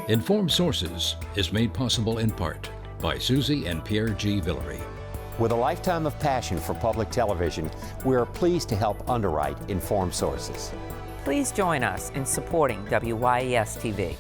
Informed Sources is made possible in part by Susie and Pierre G. Villery. With a lifetime of passion for public television, we are pleased to help underwrite Informed Sources. Please join us in supporting WYES TV.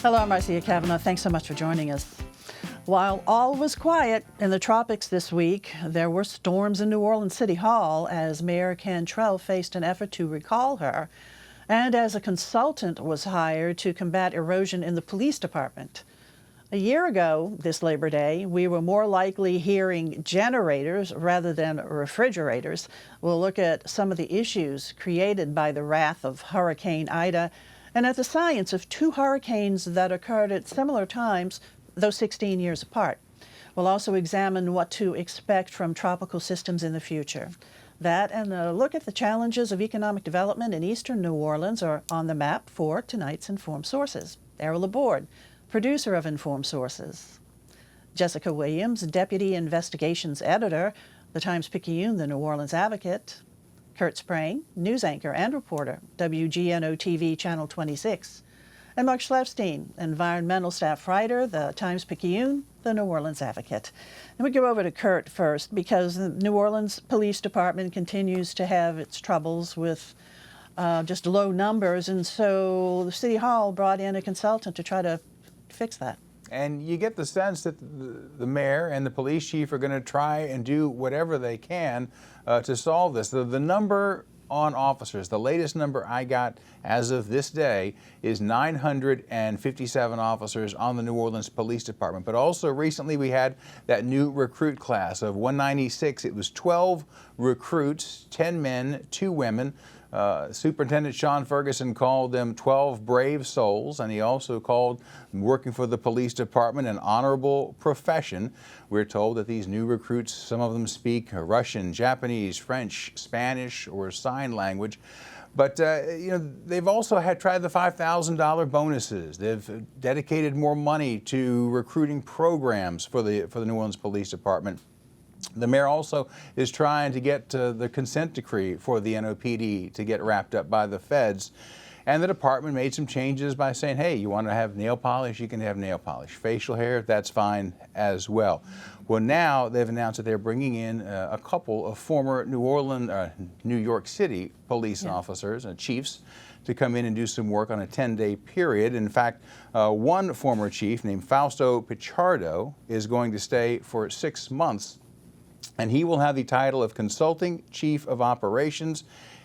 Hello, I'm Marcia Cavanaugh. Thanks so much for joining us. While all was quiet in the tropics this week, there were storms in New Orleans City Hall as Mayor Cantrell faced an effort to recall her, and as a consultant was hired to combat erosion in the police department. A year ago, this Labor Day, we were more likely hearing generators rather than refrigerators. We'll look at some of the issues created by the wrath of Hurricane Ida and at the science of two hurricanes that occurred at similar times, though 16 years apart. We'll also examine what to expect from tropical systems in the future. That and a look at the challenges of economic development in eastern New Orleans are on the map for tonight's Informed Sources. Errol Laborde, producer of Informed Sources. Jessica Williams, Deputy Investigations Editor, the Times-Picayune, the New Orleans Advocate. Kurt Sprang, news anchor and reporter, WGNO-TV Channel 26. And Mark Schlefstein, environmental staff writer, the Times-Picayune, the New Orleans Advocate. And we go over to Kurt first because the New Orleans Police Department continues to have its troubles with just low numbers, and so the City Hall brought in a consultant to try to fix that. And you get the sense that the mayor and the police chief are going to try and do whatever they can to solve this. The number on officers, the latest number I got as of this day is 957 officers on the New Orleans Police Department. But also recently we had that new recruit class of 196. It was 12 recruits, 10 men, 2 women. Superintendent Sean Ferguson called them 12 brave souls, and he also called working for the police department an honorable profession. We're told that these new recruits, some of them speak Russian, Japanese, French, Spanish, or sign language. But they've also tried the $5,000 bonuses. They've dedicated more money to recruiting programs for the New Orleans Police Department. The mayor also is trying to get the consent decree for the NOPD to get wrapped up by the feds. And the department made some changes by saying, hey, you want to have nail polish, you can have nail polish. Facial hair, that's fine as well. Well, now they've announced that they're bringing in a couple of former New York City police officers and chiefs to come in and do some work on a 10-day period. In fact, one former chief named Fausto Pichardo is going to stay for 6 months. And he will have the title of Consulting Chief of Operations,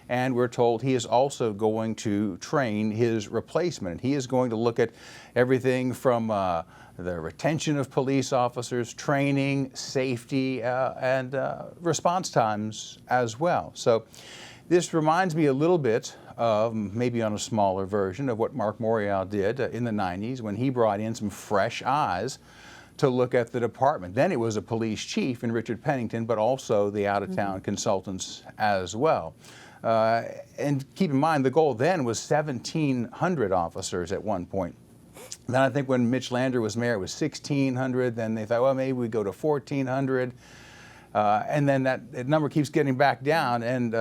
and we're told he is also going to train his replacement. He is going to look at everything from the retention of police officers, training, safety, and response times as well. So this reminds me a little bit of, maybe on a smaller version, of what Mark Morial did in the 90s when he brought in some fresh eyes to look at the department. Then it was a police chief in Richard Pennington, but also the out-of-town consultants as well. And keep in mind, the goal then was 1,700 officers at one point. Then I think when Mitch Lander was mayor, it was 1,600. Then they thought, well, maybe we go to 1,400. And then that number keeps getting back down. And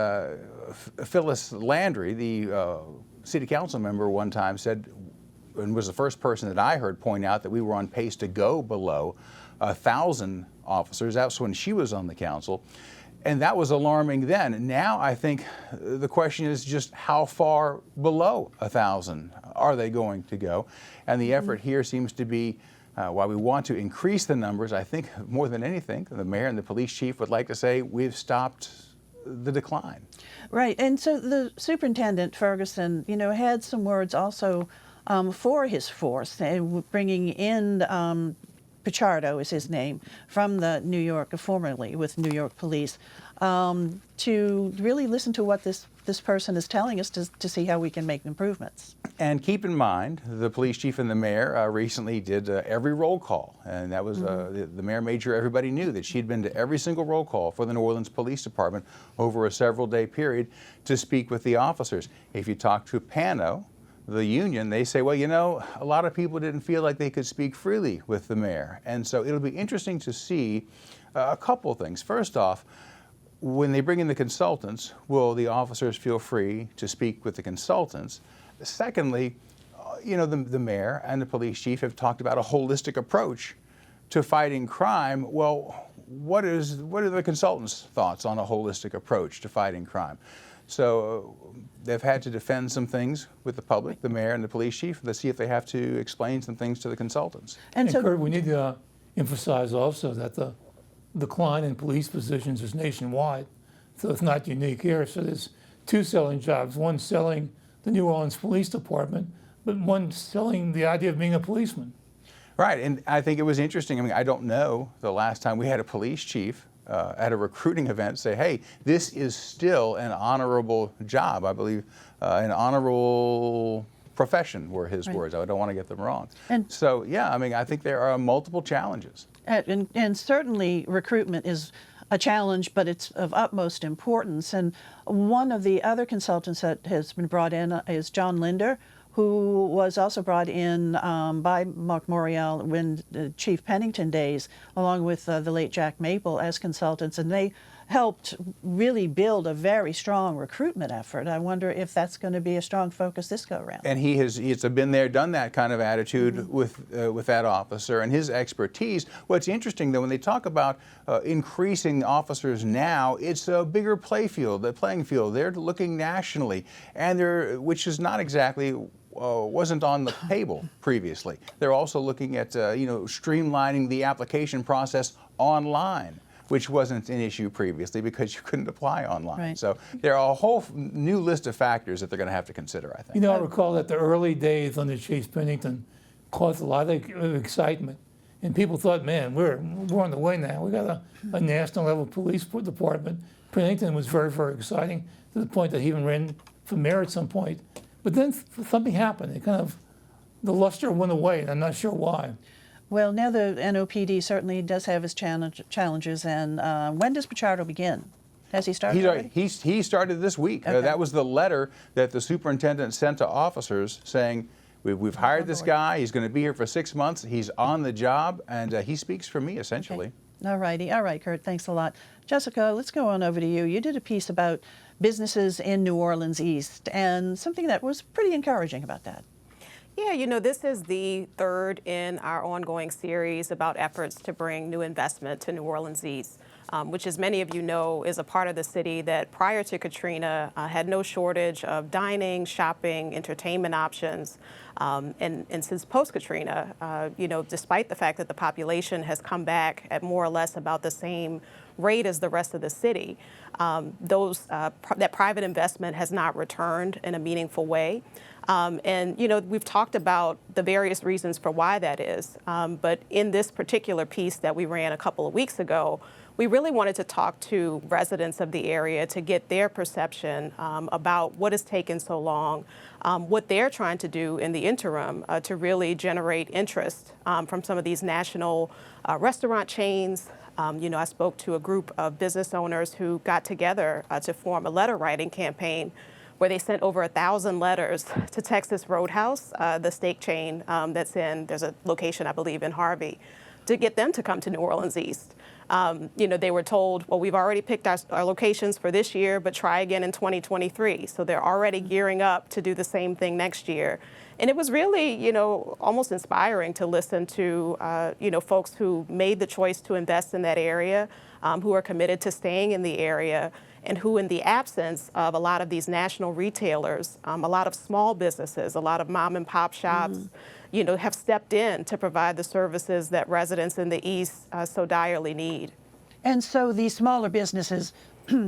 Phyllis Landry, the city council member, one time said, and was the first person that I heard point out that we were on pace to go below 1,000 officers. That was when she was on the council. And that was alarming then. Now I think the question is just how far below 1,000 are they going to go? And the effort here seems to be, while we want to increase the numbers, I think more than anything, the mayor and the police chief would like to say we've stopped the decline. Right, and so the superintendent, Ferguson, had some words also for his force, bringing in Pichardo is his name, from the New York, formerly with New York Police, to really listen to what this this person is telling us to see how we can make improvements. And keep in mind, the police chief and the mayor recently did every roll call, and that was the mayor made sure everybody knew that she'd been to every single roll call for the New Orleans Police Department over a several-day period to speak with the officers. If you talk to PANO, the union, they say, well, you know, a lot of people didn't feel like they could speak freely with the mayor. And so it'll be interesting to see a couple things. First off, when they bring in the consultants, will the officers feel free to speak with the consultants? Secondly, you know, the mayor and the police chief have talked about a holistic approach to fighting crime. Well, what are the consultants' thoughts on a holistic approach to fighting crime? So they've had to defend some things with the public, the mayor and the police chief. Let's see if they have to explain some things to the consultants. And Kurt, we need to emphasize also that the decline in police positions is nationwide, so it's not unique here. So there's two selling jobs, one selling the New Orleans Police Department, but one selling the idea of being a policeman. Right, and I think it was interesting. I mean, I don't know the last time we had a police chief at a recruiting event say, hey, this is still an honorable job. I believe an honorable profession were his words. I don't want to get them wrong. And so, yeah, I mean, I think there are multiple challenges. And certainly recruitment is a challenge, but it's of utmost importance. And one of the other consultants that has been brought in is John Linder, who was also brought in by Mark Morial when Chief Pennington days, along with the late Jack Maple as consultants, and they helped really build a very strong recruitment effort. I wonder if that's going to be a strong focus this go around. And he's been there, done that kind of attitude with that officer and his expertise. What's interesting, though, when they talk about increasing officers now, it's a bigger playing field. They're looking nationally, and which is not exactly wasn't on the table previously. They're also looking at streamlining the application process online, which wasn't an issue previously because you couldn't apply online. Right. So there are a whole new list of factors that they're going to have to consider, I think. You know, I recall that the early days under Chief Pennington caused a lot of excitement, and people thought, man, we're on the way now. We got a national level police department. Pennington was very, very exciting to the point that he even ran for mayor at some point. But then something happened. The luster went away, and I'm not sure why. Well, now the NOPD certainly does have his challenges, and when does Pichardo begin? Has he started already? He started this week. Okay. That was the letter that the superintendent sent to officers saying, we've hired this guy, he's going to be here for 6 months, he's on the job, and he speaks for me, essentially. Okay. All righty. All right, Kurt, thanks a lot. Jessica, let's go on over to you. You did a piece about businesses in New Orleans East, and something that was pretty encouraging about that. Yeah, you know, this is the third in our ongoing series about efforts to bring new investment to New Orleans East, which, as many of you know, is a part of the city that prior to Katrina had no shortage of dining, shopping, entertainment options. And since post-Katrina, despite the fact that the population has come back at more or less about the same rate as the rest of the city, that private investment has not returned in a meaningful way. We've talked about the various reasons for why that is. But in this particular piece that we ran a couple of weeks ago, we really wanted to talk to residents of the area to get their perception about what has taken so long, what they're trying to do in the interim to really generate interest from some of these national restaurant chains. I spoke to a group of business owners who got together to form a letter writing campaign where they sent over 1,000 letters to Texas Roadhouse, the steak chain there's a location, I believe, in Harvey, to get them to come to New Orleans East. They were told, well, we've already picked our locations for this year, but try again in 2023. So they're already gearing up to do the same thing next year. And it was really, almost inspiring to listen to, folks who made the choice to invest in that area, who are committed to staying in the area, and who, in the absence of a lot of these national retailers, a lot of small businesses, a lot of mom and pop shops, have stepped in to provide the services that residents in the East so direly need. And so these smaller businesses,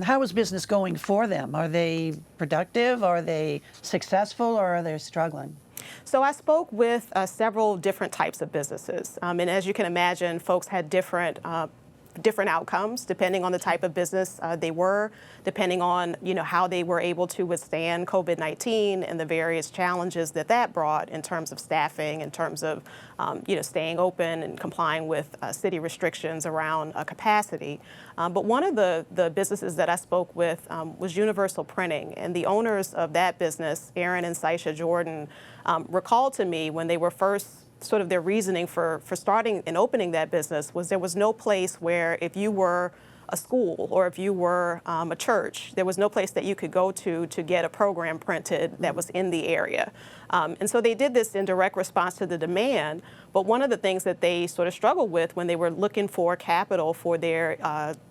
how is business going for them? Are they productive? Are they successful? Or are they struggling? So I spoke with several different types of businesses. And as you can imagine, folks had different different outcomes depending on the type of business they were, depending on how they were able to withstand COVID-19 and the various challenges that that brought in terms of staffing, in terms of staying open and complying with city restrictions around capacity. But one of the businesses that I spoke with was Universal Printing, and the owners of that business, Aaron and Saisha Jordan, recalled to me when they were first sort of their reasoning for starting and opening that business was there was no place where if you were a school or if you were a church, there was no place that you could go to get a program printed that was in the area. And so they did this in direct response to the demand. But one of the things that they sort of struggled with when they were looking for capital for their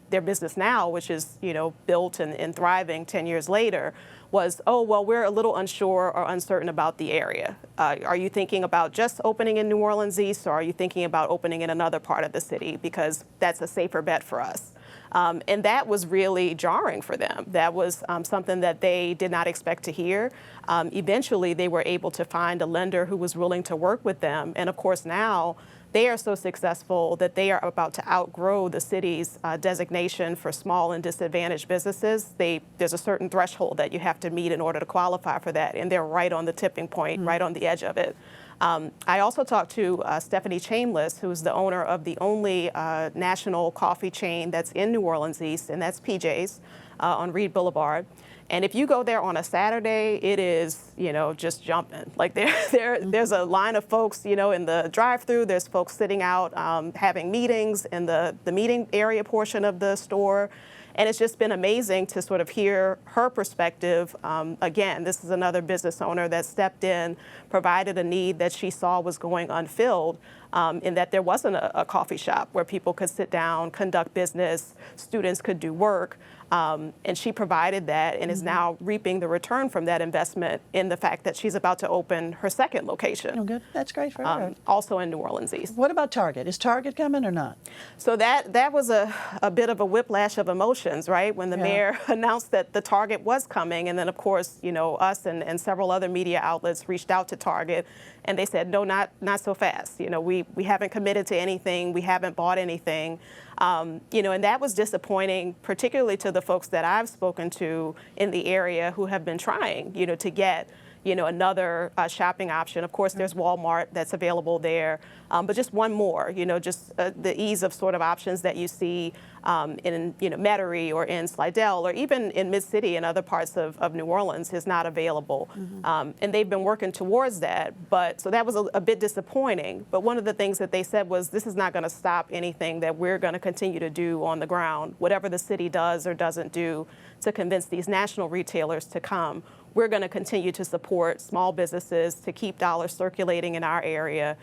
business now, which is built and thriving 10 years later, was, oh, well, we're a little unsure or uncertain about the area. Are you thinking about just opening in New Orleans East, or are you thinking about opening in another part of the city? Because that's a safer bet for us. And that was really jarring for them. That was something that they did not expect to hear. Eventually, they were able to find a lender who was willing to work with them. And of course, now they are so successful that they are about to outgrow the city's designation for small and disadvantaged businesses. There's a certain threshold that you have to meet in order to qualify for that, and they're right on the tipping point, right on the edge of it. I also talked to Stephanie Chambliss, who's the owner of the only national coffee chain that's in New Orleans East, and that's PJ's on Reed Boulevard. And if you go there on a Saturday, it is, just jumping. Like there's a line of folks, in the drive-through. There's folks sitting out having meetings in the meeting area portion of the store. And it's just been amazing to sort of hear her perspective. Again, this is another business owner that stepped in, provided a need that she saw was going unfilled, in that there wasn't a coffee shop where people could sit down, conduct business, students could do work. And she provided that and is now reaping the return from that investment in the fact that she's about to open her second location. Oh, good. That's great for her. Also in New Orleans East. What about Target? Is Target coming or not? So that was a bit of a whiplash of emotions, right? When the mayor announced that the Target was coming, and then of course, us and several other media outlets reached out to Target, and they said, no, not so fast. We haven't committed to anything. We haven't bought anything. And that was disappointing, particularly to the folks that I've spoken to in the area who have been trying, to get, another shopping option. Of course, there's Walmart that's available there, but just one more, just the ease of sort of options that you see in, Metairie or in Slidell or even in Mid-City and other parts of New Orleans is not available. And they've been working towards that. But so that was a bit disappointing. But one of the things that they said was this is not going to stop anything that we're going to continue to do on the ground. Whatever the city does or doesn't do to convince these national retailers to come, we're going to continue to support small businesses to keep dollars circulating in our area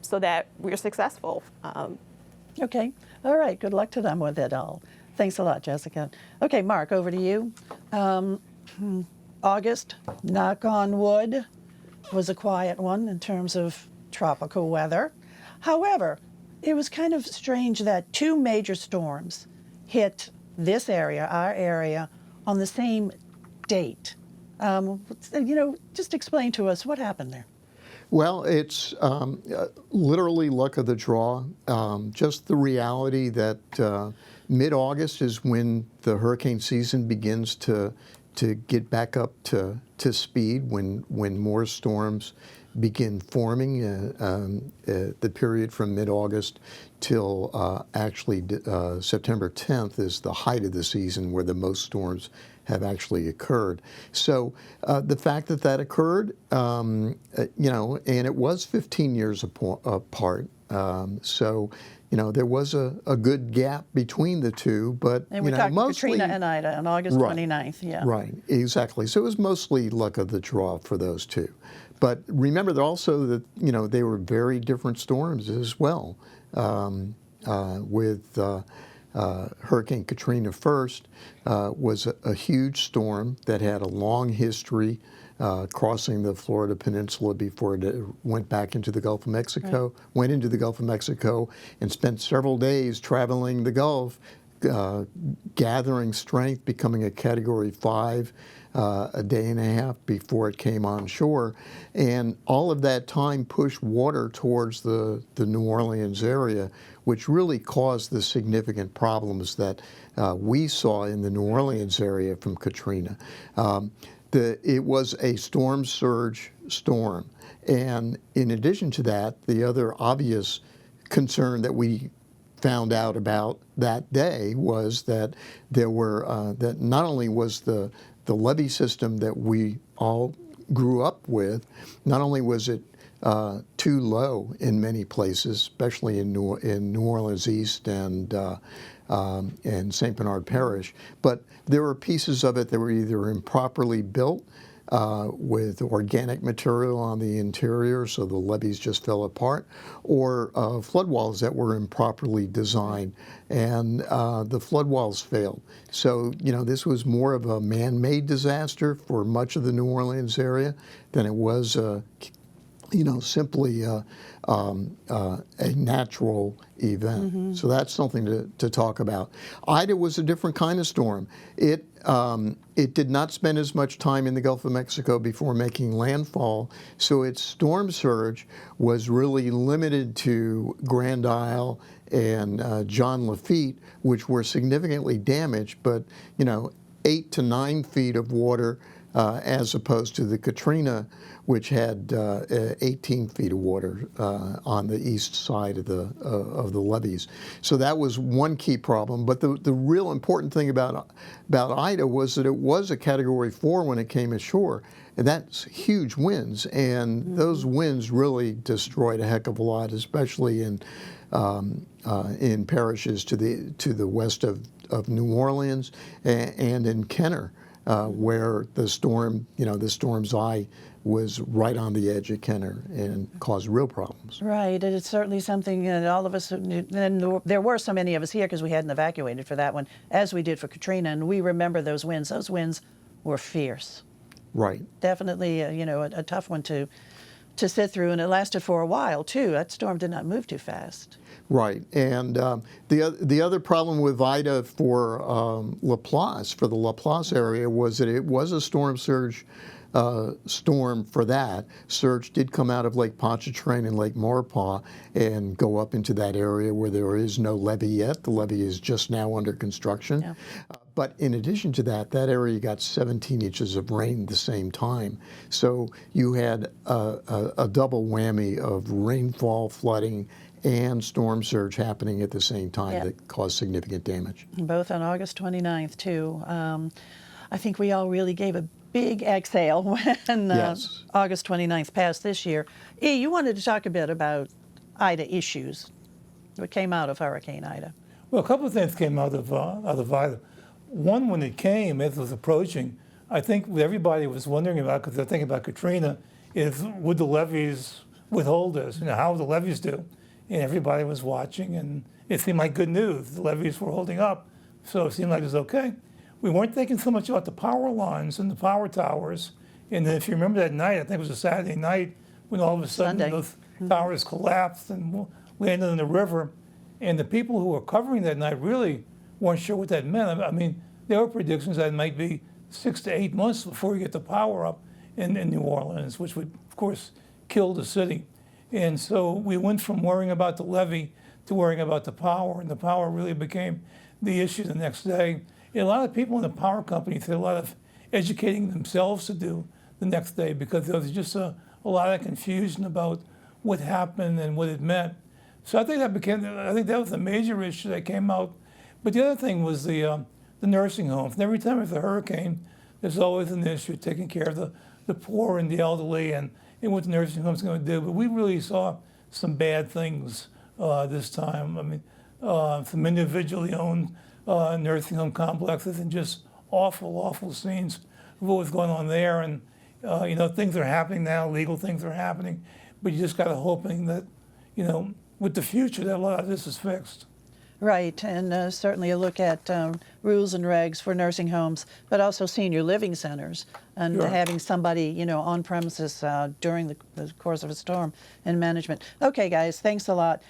so that we're successful. Okay. All right. Good luck to them with it all. Thanks a lot, Jessica. Okay, Mark, over to you. August, knock on wood, was a quiet one in terms of tropical weather. However, it was kind of strange that two major storms hit this area, our area, on the same date. Just explain to us what happened there. Well, it's literally luck of the draw. Just the reality that mid-August is when the hurricane season begins to get back up to speed, when more storms begin forming. The period from mid-August till actually September 10th is the height of the season where the most storms have actually occurred. So the fact that occurred, and it was 15 years apart. So, there was a good gap between the two, but and we're talking mostly Katrina and Ida on August 29th. Yeah. Right, exactly. So it was mostly luck of the draw for those two. But remember that also that they were very different storms as well. With Hurricane Katrina first was a huge storm that had a long history crossing the Florida Peninsula before it went back into the Gulf of Mexico, went into the Gulf of Mexico and spent several days traveling the Gulf, gathering strength, becoming a Category 5 a day and a half before it came on shore. And all of that time pushed water towards the New Orleans area, which really caused the significant problems that we saw in the New Orleans area from Katrina. It was a storm surge storm. And in addition to that, the other obvious concern that we found out about that day was that there were, that not only was the levee system that we all grew up with, not only was it too low in many places, especially in New Orleans East and St. Bernard Parish, but there were pieces of it that were either improperly built with organic material on the interior, so the levees just fell apart, or flood walls that were improperly designed, and the flood walls failed. So, this was more of a man-made disaster for much of the New Orleans area than it was simply a natural event. Mm-hmm. So that's something to talk about. Ida was a different kind of storm. It did not spend as much time in the Gulf of Mexico before making landfall, so its storm surge was really limited to Grand Isle and John Lafitte, which were significantly damaged, but 8 to 9 feet of water as opposed to the Katrina, which had 18 feet of water on the east side of the levees. So that was one key problem. But the real important thing about Ida was that it was a Category 4 when it came ashore, and that's huge winds. And those winds really destroyed a heck of a lot, especially in parishes to the west of New Orleans and in Kenner. Where the storm's eye was right on the edge of Kenner and caused real problems. Right, and it's certainly something that all of us, and there were so many of us here because we hadn't evacuated for that one, as we did for Katrina, and we remember those winds. Those winds were fierce. Right. Definitely, a tough one to sit through, and it lasted for a while, too. That storm did not move too fast. Right, and the other problem with Ida for Laplace, for the Laplace area, was that it was a storm surge storm for that. Surge did come out of Lake Pontchartrain and Lake Maurepas and go up into that area where there is no levee yet. The levee is just now under construction. Yeah. But in addition to that, that area got 17 inches of rain at the same time. So you had a double whammy of rainfall, flooding, and storm surge happening at the same time that caused significant damage. Both on August 29th, too. I think we all really gave a big exhale when August 29th passed this year. E, you wanted to talk a bit about Ida issues. What came out of Hurricane Ida? Well, a couple of things came out of Ida. One, when it came, as it was approaching, I think what everybody was wondering about, because they're thinking about Katrina, is would the levees withhold us? How would the levees do? And everybody was watching, and it seemed like good news. The levees were holding up, so it seemed like it was okay. We weren't thinking so much about the power lines and the power towers. And then if you remember that night, I think it was a Saturday night, when all of a sudden those towers collapsed and landed in the river. And the people who were covering that night really weren't sure what that meant. I mean, there were predictions that it might be 6 to 8 months before you get the power up in New Orleans, which would, of course, kill the city. And so we went from worrying about the levee to worrying about the power, and the power really became the issue the next day. And a lot of people in the power companies had a lot of educating themselves to do the next day, because there was just a lot of confusion about what happened and what it meant. So I think that was a major issue that came out. But the other thing was the nursing homes. And every time there's a hurricane, there's always an issue taking care of the poor and the elderly and what the nursing home's going to do. But we really saw some bad things this time. I mean, some individually owned nursing home complexes and just awful, awful scenes of what was going on there. And, things are happening now, legal things are happening, but you just got to hoping that, with the future, that a lot of this is fixed. Right, and certainly a look at rules and regs for nursing homes, but also senior living centers, and Sure. having somebody, on premises during the course of a storm and management. Okay, guys, thanks a lot.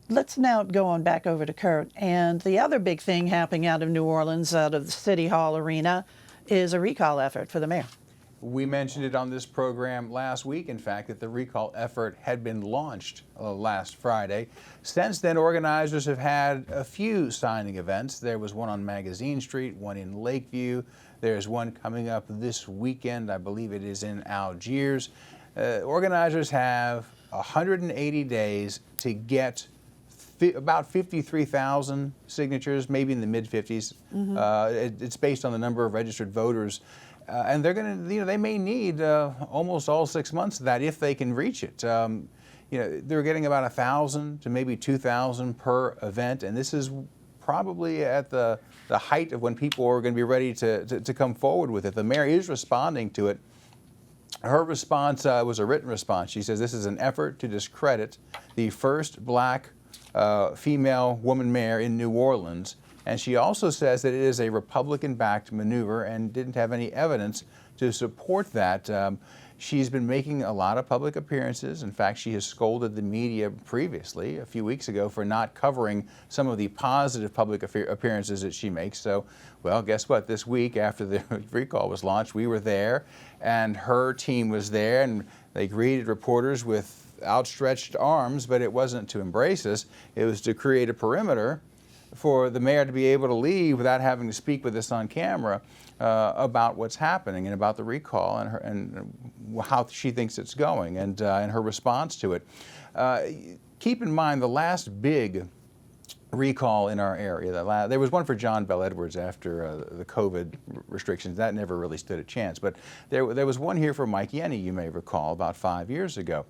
Let's now go on back over to Kurt. And the other big thing happening out of New Orleans, out of the City Hall arena, is a recall effort for the mayor. We mentioned it on this program last week, in fact, that the recall effort had been launched last Friday. Since then, organizers have had a few signing events. There was one on Magazine Street, one in Lakeview. There's one coming up this weekend. I believe it is in Algiers. Organizers have 180 days to get about 53,000 signatures, maybe in the mid-50s. It's based on the number of registered voters. And they're going to, they may need almost all 6 months of that if they can reach it. They're getting about 1,000 to maybe 2,000 per event, and this is probably at the height of when people are going to be ready to come forward with it. The mayor is responding to it. Her response was a written response. She says this is an effort to discredit the first black female woman mayor in New Orleans. And she also says that it is a Republican-backed maneuver and didn't have any evidence to support that. She's been making a lot of public appearances. In fact, she has scolded the media previously, a few weeks ago, for not covering some of the positive public appearances that she makes. So, well, guess what? This week, after the recall was launched, we were there, and her team was there, and they greeted reporters with outstretched arms, but it wasn't to embrace us. It was to create a perimeter for the mayor to be able to leave without having to speak with us on camera about what's happening and about the recall and how she thinks it's going and her response to it. Keep in mind the last big recall in our area. There was one for John Bell Edwards after the COVID restrictions. That never really stood a chance. But there was one here for Mike Yenny, you may recall, about 5 years ago.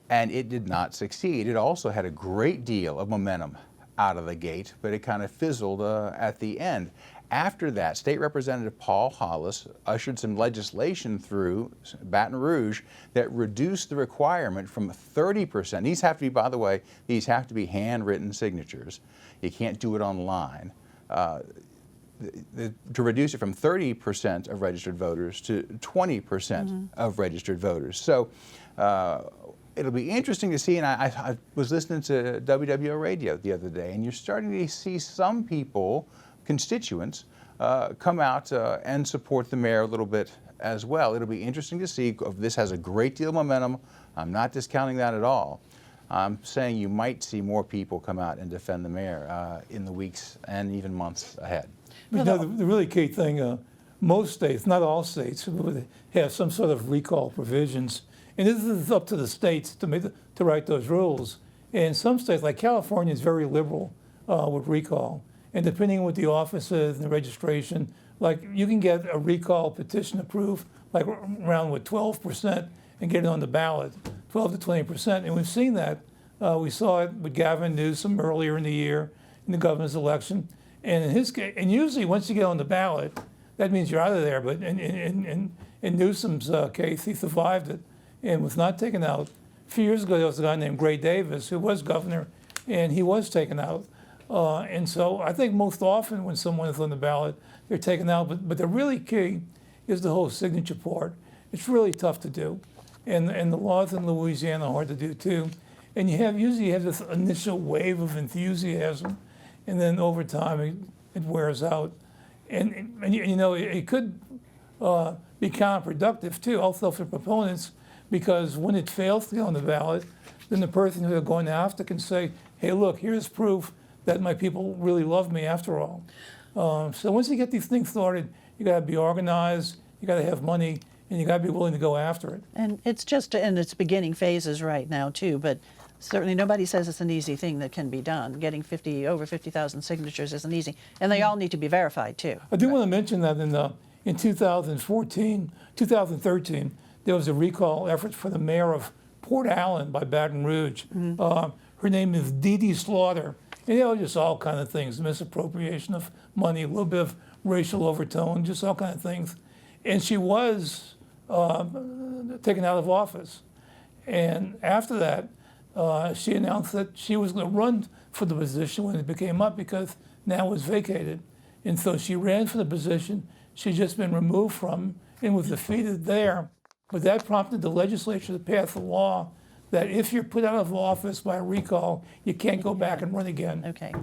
And it did not succeed. It also had a great deal of momentum out of the gate, but it kind of fizzled at the end. After that, State Representative Paul Hollis ushered some legislation through Baton Rouge that reduced the requirement from 30%. These have to be, by the way, these have to be handwritten signatures. You can't do it online. To reduce it from 30% of registered voters to 20% of registered voters. So it'll be interesting to see, and I was listening to WWO radio the other day, and you're starting to see some people, constituents, come out and support the mayor a little bit as well. It'll be interesting to see if this has a great deal of momentum. I'm not discounting that at all. I'm saying you might see more people come out and defend the mayor in the weeks and even months ahead. The really key thing, most states, not all states, have some sort of recall provisions. And this is up to the states to write those rules. And some states, like California, is very liberal with recall. And depending on what the office is and the registration, like you can get a recall petition approved, like around with 12% and get it on the ballot, 12 to 20%. And we've seen that. We saw it with Gavin Newsom earlier in the year in the governor's election. And in his case, and usually once you get on the ballot, that means you're out of there. But in Newsom's case, he survived it and was not taken out. A few years ago, there was a guy named Gray Davis who was governor, and he was taken out. And so I think most often when someone is on the ballot, they're taken out. But the really key is the whole signature part. It's really tough to do. And the laws in Louisiana are hard to do too. And usually you have this initial wave of enthusiasm, and then over time it wears out. And it could be counterproductive too, also for proponents, because when it fails to get on the ballot, then the person who they're going after can say, hey, look, here's proof that my people really love me after all. So once you get these things started, you got to be organized, you got to have money, and you got to be willing to go after it. And it's just in its beginning phases right now too, but certainly nobody says it's an easy thing that can be done. Getting over 50,000 signatures isn't easy, and they all need to be verified too. I do want to mention that in 2013, there was a recall effort for the mayor of Port Allen by Baton Rouge. Her name is Dee Dee Slaughter. And just all kind of things, misappropriation of money, a little bit of racial overtone, just all kind of things. And she was taken out of office. And after that, she announced that she was going to run for the position when it became up because now it was vacated. And so she ran for the position. She'd just been removed from and was defeated there. But that prompted the legislature to pass a law that if you're put out of office by recall, you can't go back and run again. Okay.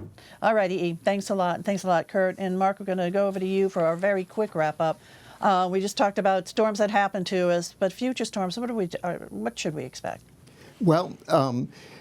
All righty, E. Thanks a lot. Thanks a lot, Kurt. And Mark, we're going to go over to you for our very quick wrap-up. We just talked about storms that happen to us, but future storms, what should we expect? Well,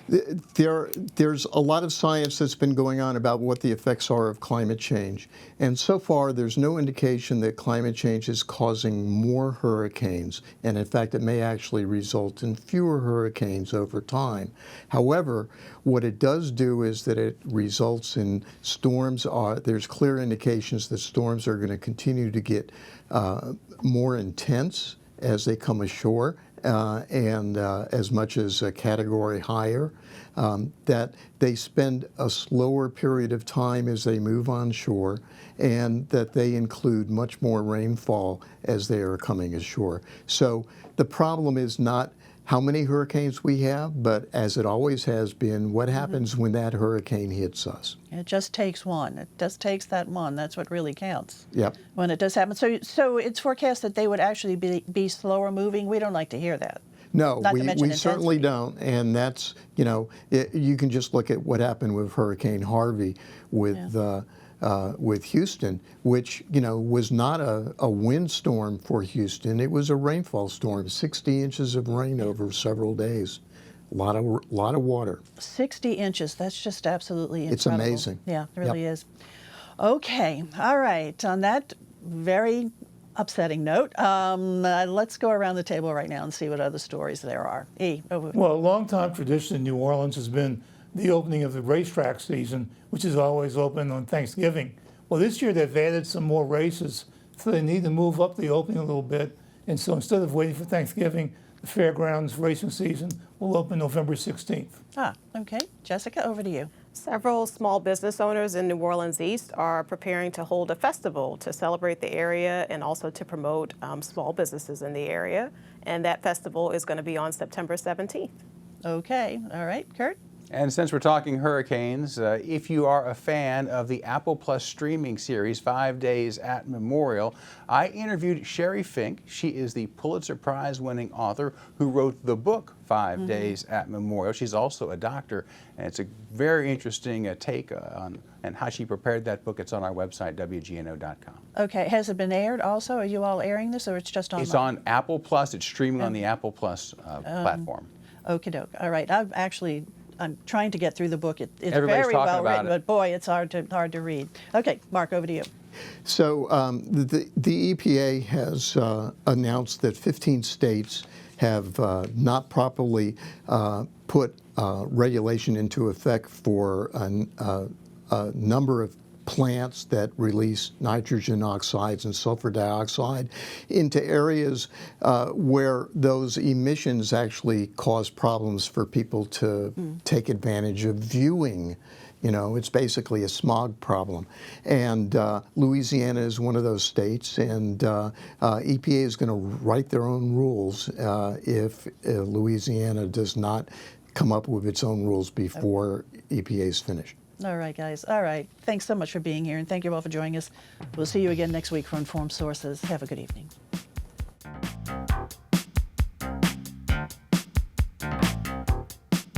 there's a lot of science that's been going on about what the effects are of climate change. And so far, there's no indication that climate change is causing more hurricanes. And in fact, it may actually result in fewer hurricanes over time. However, what it does do is that it results in storms. There's clear indications that storms are going to continue to get more intense as they come ashore. And as much as a category higher, that they spend a slower period of time as they move on shore, and that they include much more rainfall as they are coming ashore. So the problem is not how many hurricanes we have, but as it always has been, what happens when that hurricane hits us? It just takes one. It just takes that one. That's what really counts. Yep. When it does happen. So it's forecast that they would actually be slower moving. We don't like to hear that. No, Not to we mention certainly intensity. don't. And that's, you can just look at what happened with Hurricane Harvey with Houston, which, was not a windstorm for Houston. It was a rainfall storm, 60 inches of rain over several days. A lot of water. 60 inches, that's just absolutely incredible. It's amazing. Yeah, it really is. Okay, all right. On that very upsetting note, let's go around the table right now and see what other stories there are. E. Over. Well, a long-time tradition in New Orleans has been the opening of the racetrack season, which is always open on Thanksgiving. Well, this year they've added some more races, so they need to move up the opening a little bit. And so instead of waiting for Thanksgiving, the fairgrounds racing season will open November 16th. Okay. Jessica, over to you. Several small business owners in New Orleans East are preparing to hold a festival to celebrate the area and also to promote small businesses in the area. And that festival is going to be on September 17th. Okay. All right. Kurt? And since we're talking hurricanes, if you are a fan of the Apple Plus streaming series, 5 Days at Memorial, I interviewed Sherry Fink. She is the Pulitzer Prize-winning author who wrote the book, 5 Days at Memorial. She's also a doctor, and it's a very interesting take on and how she prepared that book. It's on our website, WGNO.com. Okay. Has it been aired also? Are you all airing this, or it's just online? It's on Apple Plus. It's streaming on the Apple Plus platform. Okie doke. All right. I'm trying to get through the book. It's Everybody's very talking well about written, it. but boy, it's hard to read. Okay, Mark, over to you. So the EPA has announced that 15 states have not properly put regulation into effect for a number of plants that release nitrogen oxides and sulfur dioxide into areas where those emissions actually cause problems for people to take advantage of viewing. It's basically a smog problem. And Louisiana is one of those states, and EPA is going to write their own rules if Louisiana does not come up with its own rules before EPA is finished. All right, guys. All right. Thanks so much for being here, and thank you all for joining us. We'll see you again next week for Informed Sources. Have a good evening.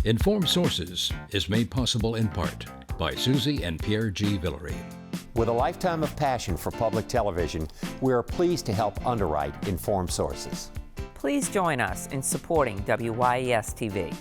Informed Sources is made possible in part by Susie and Pierre G. Villery. With a lifetime of passion for public television, we are pleased to help underwrite Informed Sources. Please join us in supporting WYES TV.